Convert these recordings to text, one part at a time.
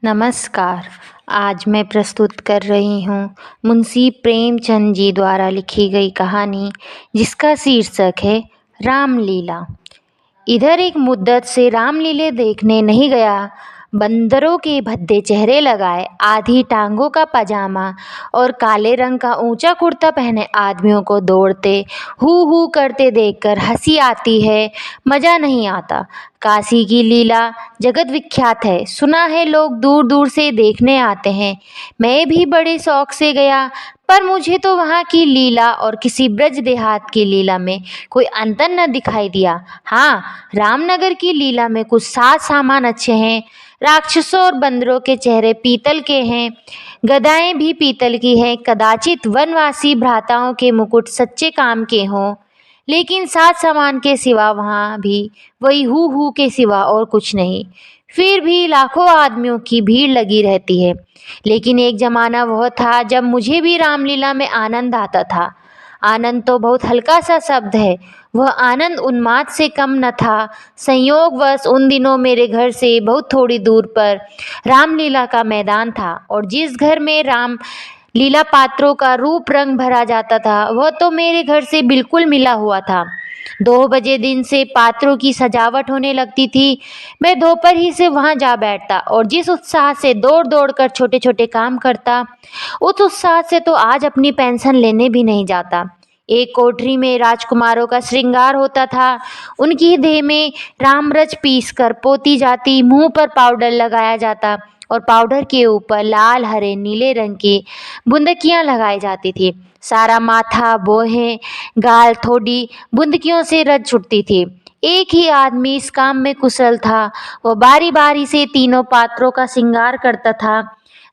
नमस्कार। आज मैं प्रस्तुत कर रही हूँ मुंशी प्रेमचंद जी द्वारा लिखी गई कहानी, जिसका शीर्षक है रामलीला। इधर एक मुद्दत से रामलीले देखने नहीं गया। बंदरों के भद्दे चेहरे लगाए, आधी टांगों का पजामा और काले रंग का ऊंचा कुर्ता पहने आदमियों को दौड़ते हू हू करते देखकर हंसी आती है, मज़ा नहीं आता। काशी की लीला जगत विख्यात है, सुना है लोग दूर दूर से देखने आते हैं। मैं भी बड़े शौक से गया, पर मुझे तो वहाँ की लीला और किसी ब्रज देहात की लीला में कोई अंतर न दिखाई दिया। हाँ, रामनगर की लीला में कुछ साज सामान अच्छे हैं। राक्षसों और बंदरों के चेहरे पीतल के हैं, गदाएं भी पीतल की हैं। कदाचित वनवासी भ्राताओं के मुकुट सच्चे काम के हों, लेकिन साज सामान के सिवा वहाँ भी वही हू हू के सिवा और कुछ नहीं। फिर भी लाखों आदमियों की भीड़ लगी रहती है। लेकिन एक जमाना वह था जब मुझे भी रामलीला में आनंद आता था। आनंद तो बहुत हल्का सा शब्द है, वह आनंद उन्माद से कम न था। संयोगवश उन दिनों मेरे घर से बहुत थोड़ी दूर पर रामलीला का मैदान था, और जिस घर में राम लीला पात्रों का रूप रंग भरा जाता था, वह तो मेरे घर से बिल्कुल मिला हुआ था। 2 बजे दिन से पात्रों की सजावट होने लगती थी। मैं दोपहर ही से वहां जा बैठता और जिस उत्साह से दौड़ दौड़ कर छोटे छोटे काम करता, उस उत्साह से तो आज अपनी पेंशन लेने भी नहीं जाता। एक कोठरी में राजकुमारों का श्रृंगार होता था। उनकी देह में रामरच पीस कर पोती जाती, मुंह पर पाउडर लगाया जाता और पाउडर के ऊपर लाल हरे नीले रंग की बुंदकियां लगाई जाती थी। सारा माथा, बोहें, गाल, थोड़ी बुंदकियों से रच छुटती थी। एक ही आदमी इस काम में कुशल था। वो बारी बारी से तीनों पात्रों का श्रृंगार करता था।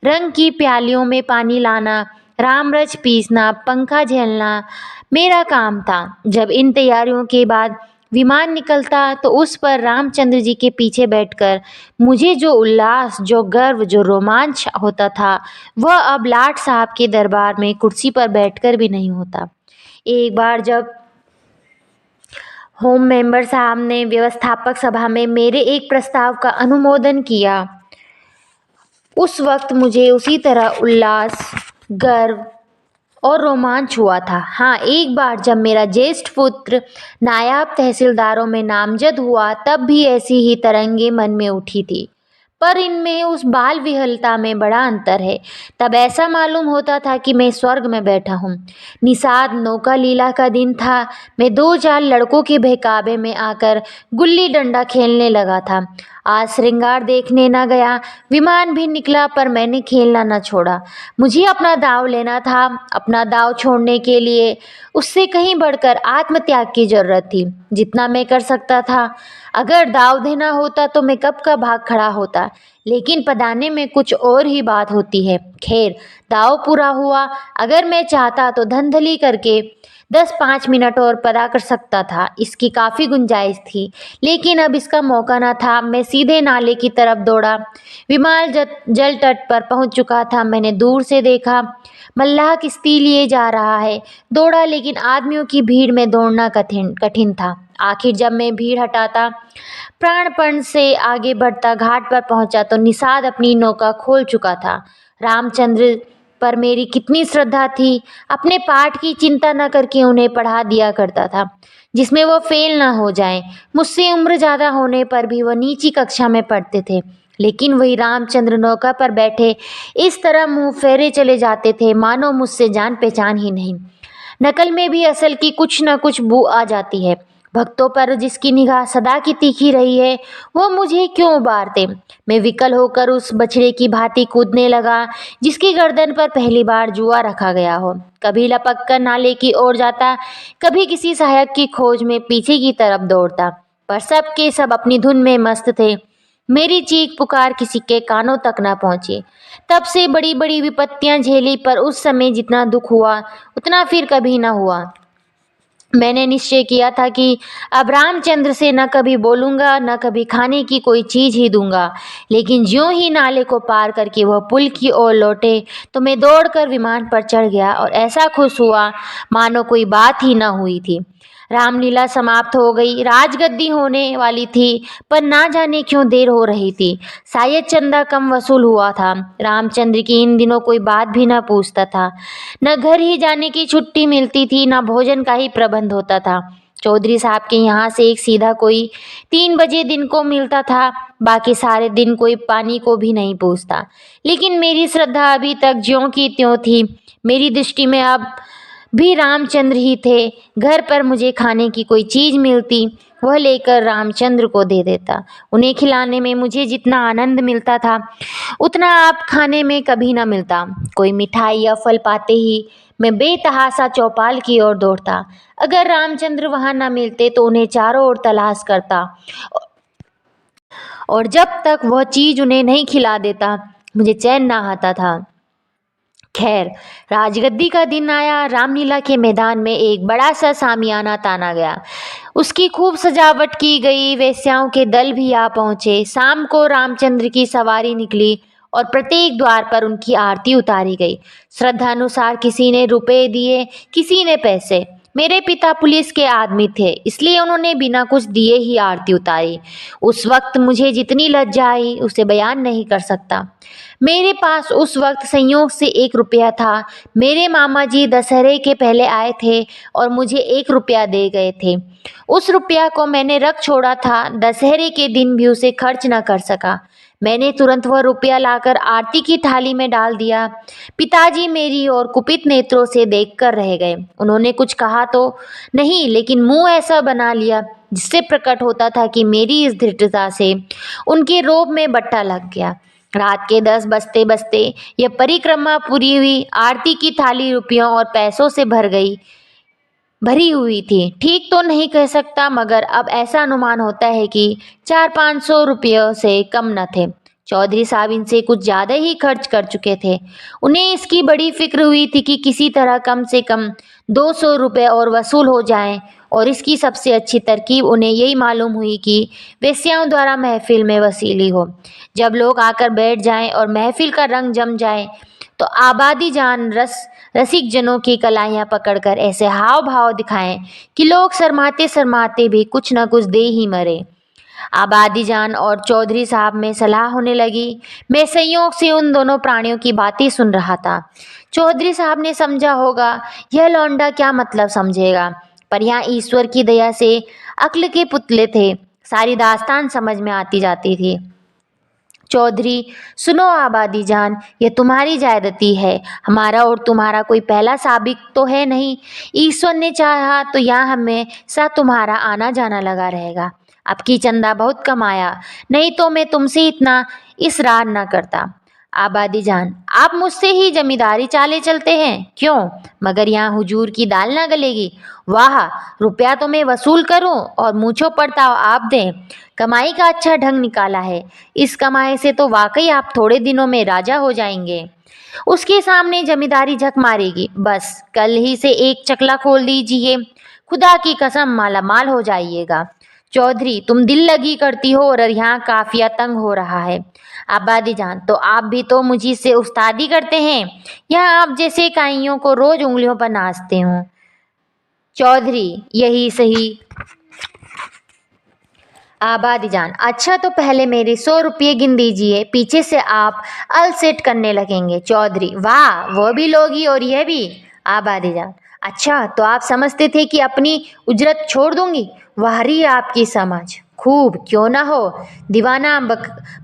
रंग की प्यालियों में पानी लाना, रामरच पीसना, पंखा झेलना मेरा काम था। जब इन तैयारियों के बाद विमान निकलता तो उस पर रामचंद्र जी के पीछे बैठकर मुझे जो उल्लास, जो गर्व, जो रोमांच होता था, वह अब लाट साहब के दरबार में कुर्सी पर बैठकर भी नहीं होता। एक बार जब होम मेंबर साहब ने व्यवस्थापक सभा में मेरे एक प्रस्ताव का अनुमोदन किया, उस वक्त मुझे उसी तरह उल्लास, गर्व और रोमांच हुआ था। हाँ, एक बार जब मेरा ज्येष्ठ पुत्र नायब तहसीलदारों में नामजद हुआ, तब भी ऐसी ही तरंगे मन में उठी थी। पर इनमें उस बाल विहलता में बड़ा अंतर है। तब ऐसा मालूम होता था कि मैं स्वर्ग में बैठा हूँ। निषाद नौका लीला का दिन था। मैं 2-4 लड़कों के बहकावे में आकर गुल्ली डंडा खेलने लगा था। आज श्रृंगार देखने न गया, विमान भी निकला, पर मैंने खेलना न छोड़ा। मुझे अपना दाव लेना था। अपना दाव छोड़ने के लिए उससे कहीं बढ़कर आत्मत्याग की जरूरत थी, जितना मैं कर सकता था। अगर दाव देना होता तो मैं कब का भाग खड़ा होता, लेकिन पदाने में कुछ और ही बात होती है। खैर, दाव पूरा हुआ। अगर मैं चाहता तो धंधली करके 10-5 मिनट और पदा कर सकता था, इसकी काफ़ी गुंजाइश थी। लेकिन अब इसका मौका न था। मैं सीधे नाले की तरफ दौड़ा। विमान जल तट पर पहुंच चुका था। मैंने दूर से देखा, मल्लाह किश्ती लिए जा रहा है। दौड़ा, लेकिन आदमियों की भीड़ में दौड़ना कठिन था। आखिर जब मैं भीड़ हटाता, प्राणपण से आगे बढ़ता, घाट पर पहुंचा तो निषाद अपनी नौका खोल चुका था। रामचंद्र पर मेरी कितनी श्रद्धा थी। अपने पाठ की चिंता न करके उन्हें पढ़ा दिया करता था, जिसमें वो फेल न हो जाएं। मुझसे उम्र ज़्यादा होने पर भी वह नीची कक्षा में पढ़ते थे, लेकिन वही रामचंद्र नौका पर बैठे इस तरह मुंह फेरे चले जाते थे, मानो मुझसे जान पहचान ही नहीं। नकल में भी असल की कुछ न कुछ बू आ जाती है। भक्तों पर जिसकी निगाह सदा की तीखी रही है, वो मुझे क्यों उबारते। मैं विकल होकर उस बछड़े की भांति कूदने लगा, जिसकी गर्दन पर पहली बार जुआ रखा गया हो। कभी लपक कर नाले की ओर जाता, कभी किसी सहायक की खोज में पीछे की तरफ दौड़ता, पर सब के सब अपनी धुन में मस्त थे। मेरी चीख पुकार किसी के कानों तक न पहुंची। तब से बड़ी बड़ी विपत्तियां झेली, पर उस समय जितना दुख हुआ उतना फिर कभी न हुआ। मैंने निश्चय किया था कि अब रामचंद्र से न कभी बोलूँगा, न कभी खाने की कोई चीज़ ही दूंगा। लेकिन ज्यों ही नाले को पार करके वह पुल की ओर लौटे, तो मैं दौड़कर विमान पर चढ़ गया और ऐसा खुश हुआ मानो कोई बात ही न हुई थी। रामलीला समाप्त हो गई। राजगद्दी होने वाली थी, पर ना जाने क्यों देर हो रही थी। शायद चंदा कम वसूल हुआ था। रामचंद्र की इन दिनों कोई बात भी न पूछता था। न घर ही जाने की छुट्टी मिलती थी, न भोजन का ही प्रबंध होता था। चौधरी साहब के यहाँ से एक सीधा कोई 3 बजे दिन को मिलता था। बाकी सारे दिन कोई पानी को भी नहीं पूछता। लेकिन मेरी श्रद्धा अभी तक ज्यों की त्यों थी। मेरी दृष्टि में अब भी रामचंद्र ही थे। घर पर मुझे खाने की कोई चीज मिलती, वह लेकर रामचंद्र को दे देता। उन्हें खिलाने में मुझे जितना आनंद मिलता था, उतना आप खाने में कभी न मिलता। कोई मिठाई या फल पाते ही मैं बेतहासा चौपाल की ओर दौड़ता। अगर रामचंद्र वहां न मिलते तो उन्हें चारों ओर तलाश करता, और जब तक वह चीज उन्हें नहीं खिला देता, मुझे चैन ना आता था। खैर, राजगद्दी का दिन आया। रामलीला के मैदान में एक बड़ा सा सामियाना ताना गया। उसकी खूब सजावट की गई। वेश्याओं के दल भी आ पहुंचे। शाम को रामचंद्र की सवारी निकली और प्रत्येक द्वार पर उनकी आरती उतारी गई। श्रद्धानुसार किसी ने रुपए दिए, किसी ने पैसे। मेरे पिता पुलिस के आदमी थे, इसलिए उन्होंने बिना कुछ दिए ही आरती उतारी। उस वक्त मुझे जितनी लज्जा आई, उसे बयान नहीं कर सकता। मेरे पास उस वक्त संयोग से 1 रुपया था। मेरे मामा जी दशहरे के पहले आए थे और मुझे 1 रुपया दे गए थे। उस रुपया को मैंने रख छोड़ा था। दशहरे के दिन भी उसे खर्च न कर सका। मैंने तुरंत वह रुपया लाकर आरती की थाली में डाल दिया। पिताजी मेरी ओर कुपित नेत्रों से देखकर रह गए। उन्होंने कुछ कहा तो नहीं, लेकिन मुंह ऐसा बना लिया जिससे प्रकट होता था कि मेरी इस धृष्टता से उनके रोब में बट्टा लग गया। रात के 10 बजते बजते यह परिक्रमा पूरी हुई। आरती की थाली रुपयों और पैसों से भरी हुई थी। ठीक तो नहीं कह सकता, मगर अब ऐसा अनुमान होता है कि 400-500 रुपयों से कम न थे। चौधरी साहब इनसे कुछ ज्यादा ही खर्च कर चुके थे। उन्हें इसकी बड़ी फिक्र हुई थी कि किसी तरह कम से कम 200 रुपये और वसूल हो जाएं, और इसकी सबसे अच्छी तरकीब उन्हें यही मालूम हुई कि वेश्याओं द्वारा महफिल में वसीली हो। जब लोग आकर बैठ जाएं और महफिल का रंग जम जाए, तो आबादी जान रसिक जनों की कलाइयां पकड़कर ऐसे हाव भाव दिखाएं कि लोग शर्माते शर्माते भी कुछ न कुछ दे ही मरे। आबादी जान और चौधरी साहब में सलाह होने लगी। मैं संयोग से उन दोनों प्राणियों की बातें सुन रहा था। चौधरी साहब ने समझा होगा यह लौंडा क्या मतलब समझेगा, पर यहाँ ईश्वर की दया से अक्ल के पुतले थे। सारी दास्तान समझ में आती जाती थी। चौधरी, सुनो आबादी जान, ये तुम्हारी जायदती है। हमारा और तुम्हारा कोई पहला साबिक तो है नहीं। ईश्वर ने चाहा तो यहाँ हमें सा तुम्हारा आना जाना लगा रहेगा। अब की चंदा बहुत कम आया, नहीं तो मैं तुमसे इतना इसरार न करता। आबादी जान, आप मुझसे ही जमींदारी चाले चलते हैं क्यों? मगर यहाँ हुजूर की दाल ना गलेगी। वाह, रुपया तो मैं वसूल करूं और मूछों पड़ताव आप दें। कमाई का अच्छा ढंग निकाला है। इस कमाई से तो वाकई आप थोड़े दिनों में राजा हो जाएंगे। उसके सामने जमींदारी झक मारेगी। बस कल ही से एक चकला खोल दीजिए, खुदा की कसम माला माल हो जाइएगा। चौधरी, तुम दिल लगी करती हो और यहाँ काफिया तंग हो रहा है। आबादी जान, तो आप भी तो मुझी से उस्तादी करते हैं। यहाँ आप जैसे काइयों को रोज उंगलियों पर नाचते हो। चौधरी, यही सही। आबादी जान, अच्छा तो पहले मेरे 100 रुपये गिन दीजिए, पीछे से आप अलसेट करने लगेंगे। चौधरी, वाह, वो भी लोगी और यह भी। आबादी जान, अच्छा तो आप समझते थे कि अपनी उजरत छोड़ दूंगी? वाह रही आपकी समझ, खूब, क्यों ना हो। दीवाना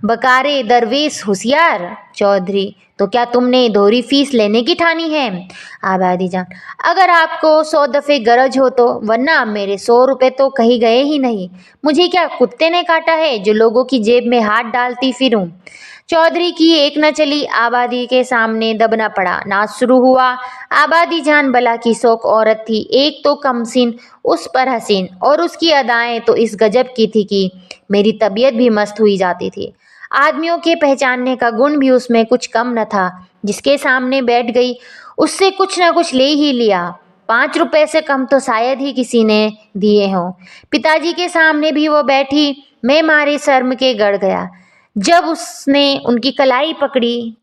बकारे दरवेश होशियार। चौधरी, तो क्या तुमने दोहरी फीस लेने की ठानी है? आबादी जान, अगर आपको 100 दफे गरज हो तो, वरना मेरे 100 रुपये तो कहीं गए ही नहीं। मुझे क्या कुत्ते ने काटा है जो लोगों की जेब में हाथ डालती फिरूं? चौधरी की एक न चली। आबादी के सामने दबना पड़ा। नाच शुरू हुआ। आबादी जान बला की शौक औरत थी। एक तो कमसीन, उस पर हसीन, और उसकी अदाएं तो इस गजब की थी कि मेरी तबीयत भी मस्त हुई जाती थी। आदमियों के पहचानने का गुण भी उसमें कुछ कम न था। जिसके सामने बैठ गई उससे कुछ न कुछ ले ही लिया। 5 रुपए से कम तो शायद ही किसी ने दिए हों। पिताजी के सामने भी वो बैठी। मैं मारे शर्म के गड़ गया। जब उसने उनकी कलाई पकड़ी,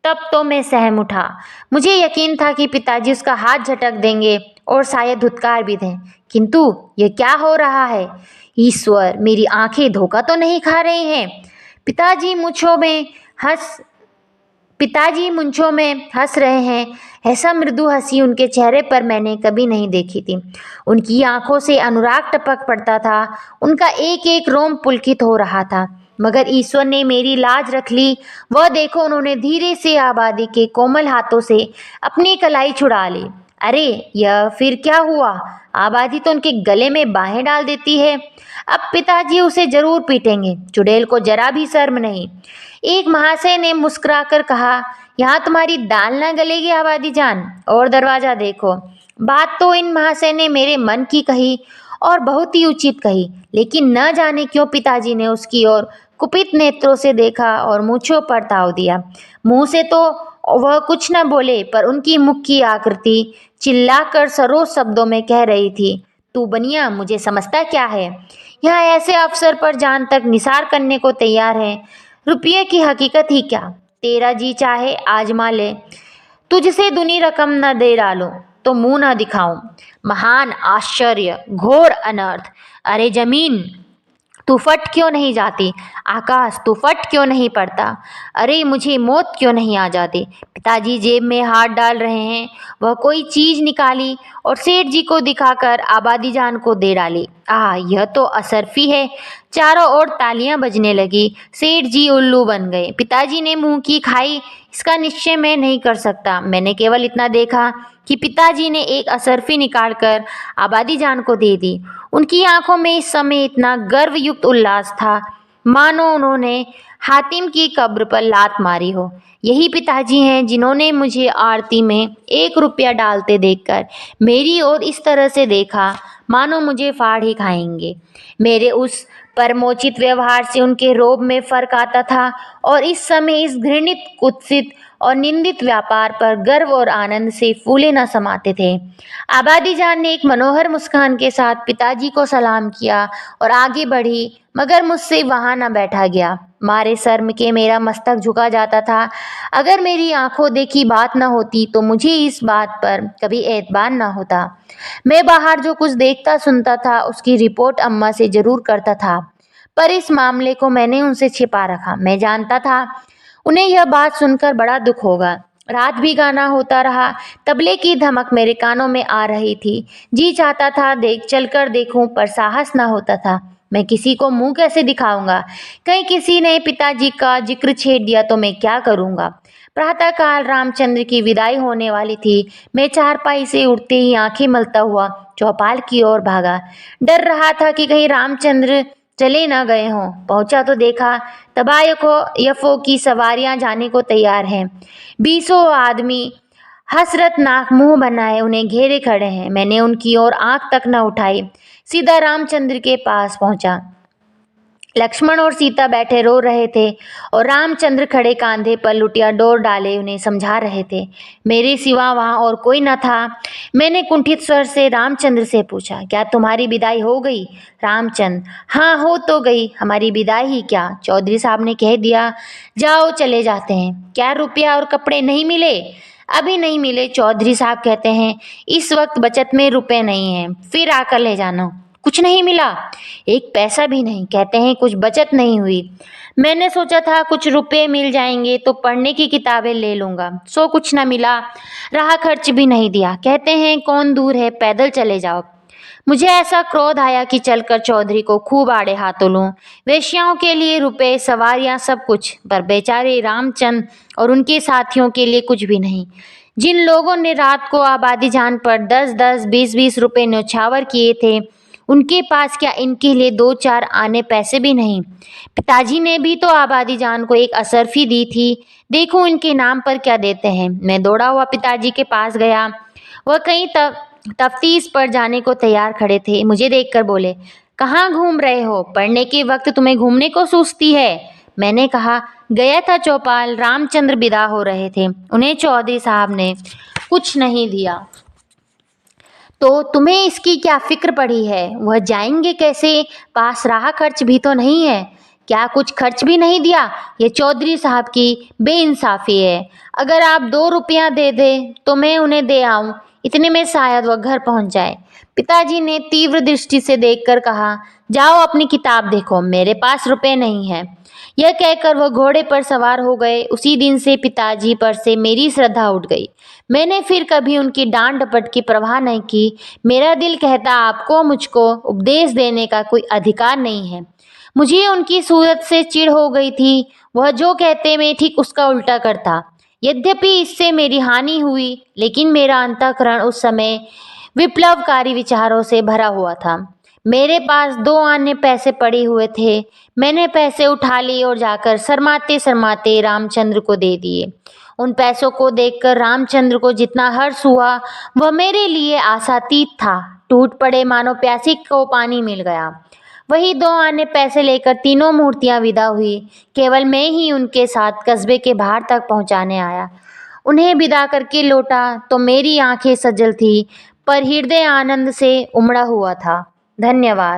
तब तो मैं सहम उठा। मुझे यकीन था कि पिताजी उसका हाथ झटक देंगे और शायद धुतकार भी दें, किंतु ये क्या हो रहा है? ईश्वर, मेरी आंखें धोखा तो नहीं खा रही हैं? पिताजी मूंछों में हंस पिताजी मूंछों में हंस रहे हैं। ऐसा मृदु हंसी उनके चेहरे पर मैंने कभी नहीं देखी थी। उनकी आंखों से अनुराग टपक पड़ता था। उनका एक एक रोम पुलकित हो रहा था। मगर ईश्वर ने मेरी लाज रख ली। वह देखो, उन्होंने धीरे से आबादी के कोमल हाथों से अपनी कलाई छुड़ा ली। अरे, यह फिर क्या हुआ? आबादी तो उनके गले में बाहें डाल देती है। अब पिताजी उसे जरूर पीटेंगे। चुड़ैल को जरा भी शर्म नहीं। एक महाशय ने मुस्कुराकर कहा, यहाँ तुम्हारी दाल ना गलेगी आबादी जान। और दरवाजा देखो। बात तो इन महाशय ने मेरे मन की कही और बहुत ही उचित कही, लेकिन न जाने क्यों पिताजी ने उसकी ओर कुपित नेत्रों से देखा और मूंछों पर ताव दिया। मुंह से तो वह कुछ न बोले, पर उनकी मुख की आकृति चिल्लाकर सरोज शब्दों में कह रही थी, तू बनिया, मुझे समझता क्या है? यहाँ ऐसे अवसर पर जान तक निसार करने को तैयार है। रुपये की हकीकत ही क्या? तेरा जी चाहे आजमा ले। तुझसे दूनी रकम न दे डालूं तो मुंह न दिखाऊं। महान आश्चर्य, घोर अनर्थ। अरे जमीन, तू फट क्यों नहीं जाती? आकाश, तू फट क्यों नहीं पड़ता? अरे मुझे मौत क्यों नहीं आ जाती? पिताजी जेब में हाथ डाल रहे हैं। वह कोई चीज निकाली और सेठ जी को दिखाकर आबादी जान को दे डाली। यह तो असरफी है। चारों ओर तालियां बजने लगी। सेठ जी उल्लू बन गए। पिताजी ने मुंह की खाई। इसका निश्चय मैं नहीं कर सकता। मैंने केवल इतना देखा कि पिताजी ने एक असरफी निकालकर आबादी जान को दे दी। उनकी आंखों में इस समय इतना गर्वयुक्त उल्लास था, मानो उन्होंने हातिम की कब्र पर लात मारी हो। यही पिताजी हैं जिन्होंने मुझे आरती में 1 रुपया डालते देखकर मेरी ओर इस तरह से देखा, मानो मुझे फाड़ ही खाएंगे। मेरे उस परमोचित व्यवहार से उनके रोब में फर्क आता था और इस समय इस घृणित, कुत्सित और निंदित व्यापार पर गर्व और आनंद से फूले न समाते थे। आबादी जान ने एक मनोहर मुस्कान के साथ पिताजी को सलाम किया और आगे बढ़ी, मगर मुझसे वहां न बैठा गया। मारे शर्म के मेरा मस्तक झुका जाता था। अगर मेरी आंखों देखी बात न होती तो मुझे इस बात पर कभी एतबार न होता। मैं बाहर जो कुछ देखता सुनता था उसकी रिपोर्ट अम्मा से जरूर करता था, पर इस मामले को मैंने उनसे छिपा रखा। मैं जानता था उन्हें यह बात सुनकर बड़ा दुख होगा। रात भी गाना होता रहा। तबले की धमक मेरे कानों में आ रही थी। जी चाहता था चलकर देखूं, पर साहस न होता था। मैं किसी को मुंह कैसे दिखाऊंगा? कहीं किसी ने पिताजी का जिक्र छेड़ दिया तो मैं क्या करूंगा? प्रातःकाल रामचंद्र की विदाई होने वाली थी। मैं चारपाई से उठते ही आंखें मलता हुआ चौपाल की ओर भागा। डर रहा था कि कहीं रामचंद्र चले न गए हों। पहुंचा तो देखा तबायफों की सवारियां जाने को तैयार हैं। 20 आदमी हसरत नाक मुंह बनाए उन्हें घेरे खड़े हैं। मैंने उनकी ओर आंख तक न उठाई, सीधा रामचंद्र के पास पहुंचा। लक्ष्मण और सीता बैठे रो रहे थे और रामचंद्र खड़े कांधे पर लुटिया डोर डाले उन्हें समझा रहे थे। मेरे सिवा वहां और कोई न था। मैंने कुंठित स्वर से रामचंद्र से पूछा, क्या तुम्हारी विदाई हो गई? रामचंद्र, हाँ हो तो गई। हमारी विदाई ही क्या, चौधरी साहब ने कह दिया। जाओ, चले जाते हैं। क्या रुपया और कपड़े नहीं मिले? अभी नहीं मिले। चौधरी साहब कहते हैं इस वक्त बचत में रुपए नहीं हैं, फिर आकर ले जाना। कुछ नहीं मिला? एक पैसा भी नहीं। कहते हैं कुछ बचत नहीं हुई। मैंने सोचा था कुछ रुपए मिल जाएंगे तो पढ़ने की किताबें ले लूंगा, सो कुछ न मिला। राह खर्च भी नहीं दिया। कहते हैं कौन दूर है, पैदल चले जाओ। मुझे ऐसा क्रोध आया कि चलकर चौधरी को खूब आड़े हाथों लूं। वेश्याओं के लिए रुपए, सवारियां, सब कुछ, पर बेचारे रामचंद्र और उनके साथियों के लिए कुछ भी नहीं। जिन लोगों ने रात को आबादी जान पर 10-10, 20-20 रुपए न्यौछावर किए थे, उनके पास क्या इनके लिए 2-4 आने पैसे भी नहीं? पिताजी ने भी तो आबादी जान को एक असरफी दी थी। देखो इनके नाम पर क्या देते हैं। मैं दौड़ा हुआ पिताजी के पास गया। वह कहीं तफ्तीश पर जाने को तैयार खड़े थे। मुझे देखकर बोले, कहाँ घूम रहे हो? पढ़ने के वक्त तुम्हें घूमने को सूझती है? मैंने कहा, गया था चौपाल। रामचंद्र विदा हो रहे थे। उन्हें चौधरी साहब ने कुछ नहीं दिया। तो तुम्हें इसकी क्या फिक्र पड़ी है? वह जाएंगे कैसे? पास राह खर्च भी तो नहीं है। क्या कुछ खर्च भी नहीं दिया? ये चौधरी साहब की बेइंसाफ़ी है। अगर आप 2 रुपया दे दें तो मैं उन्हें दे आऊँ, इतने में शायद वह घर पहुँच जाए। पिताजी ने तीव्र दृष्टि से देखकर कहा, जाओ अपनी किताब देखो, मेरे पास रुपए नहीं हैं। यह कहकर वह घोड़े पर सवार हो गए। उसी दिन से पिताजी पर से मेरी श्रद्धा उठ गई। मैंने फिर कभी उनकी डांट डपट की परवाह नहीं की। मेरा दिल कहता आपको मुझको उपदेश देने का कोई अधिकार नहीं है। मुझे उनकी सूरत से चिढ़ हो गई थी। वह जो कहते मैं ठीक उसका उल्टा करता। यद्यपि इससे मेरी हानि हुई, लेकिन मेरा अंतःकरण उस समय विप्लवकारी विचारों से भरा हुआ था। मेरे पास 2 आने पैसे पड़े हुए थे। मैंने पैसे उठा लिए और जाकर शर्माते शर्माते रामचंद्र को दे दिए। उन पैसों को देखकर रामचंद्र को जितना हर्ष हुआ, वह मेरे लिए आशातीत था। टूट पड़े मानो प्यासी को पानी मिल गया। वही 2 आने पैसे लेकर तीनों मूर्तियां विदा हुई। केवल मैं ही उनके साथ कस्बे के बाहर तक पहुंचाने आया। उन्हें विदा करके लौटा तो मेरी आंखें सजल थी, पर हृदय आनंद से उमड़ा हुआ था। धन्यवाद।